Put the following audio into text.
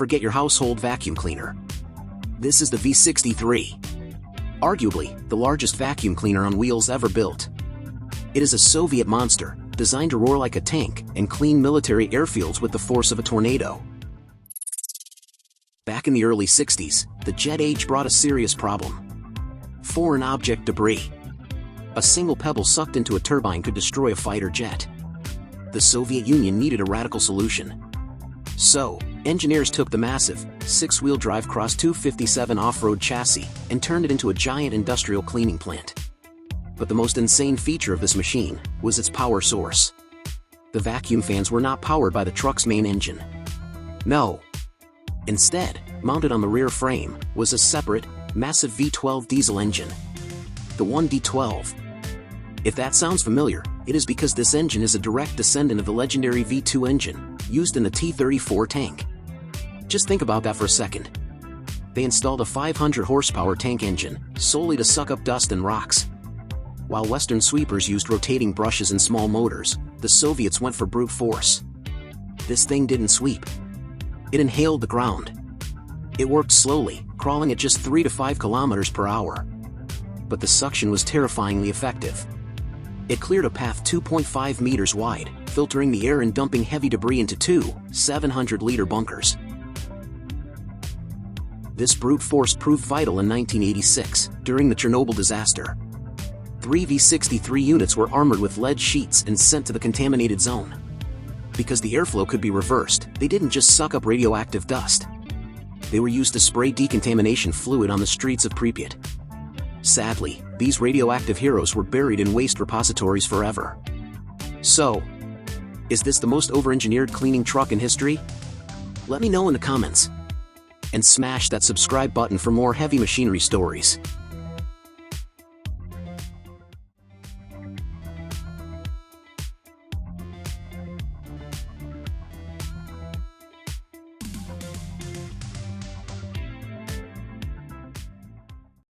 forget your household vacuum cleaner. This is the V63. Arguably, the largest vacuum cleaner on wheels ever built. It is a Soviet monster, designed to roar like a tank and clean military airfields with the force of a tornado. Back in the early 60s, the jet age brought a serious problem. Foreign object debris. A single pebble sucked into a turbine could destroy a fighter jet. The Soviet Union needed a radical solution. So, engineers took the massive, six-wheel drive KrAZ 257 off-road chassis and turned it into a giant industrial cleaning plant. But the most insane feature of this machine was its power source. The vacuum fans were not powered by the truck's main engine. No. Instead, mounted on the rear frame, was a separate, massive V12 diesel engine. The 1D12. If that sounds familiar, it is because this engine is a direct descendant of the legendary V2 engine, used in the T-34 tank. Just think about that for a second. They installed a 500 horsepower tank engine, solely to suck up dust and rocks. While Western sweepers used rotating brushes and small motors, the Soviets went for brute force. This thing didn't sweep. It inhaled the ground. It worked slowly, crawling at just 3 to 5 kilometers per hour. But the suction was terrifyingly effective. It cleared a path 2.5 meters wide, filtering the air and dumping heavy debris into two 700-liter bunkers. This brute force proved vital in 1986, during the Chernobyl disaster. 3 V63 units were armored with lead sheets and sent to the contaminated zone. Because the airflow could be reversed, they didn't just suck up radioactive dust. They were used to spray decontamination fluid on the streets of Pripyat. Sadly, these radioactive heroes were buried in waste repositories forever. So, is this the most over-engineered cleaning truck in history? Let me know in the comments. And smash that subscribe button for more heavy machinery stories.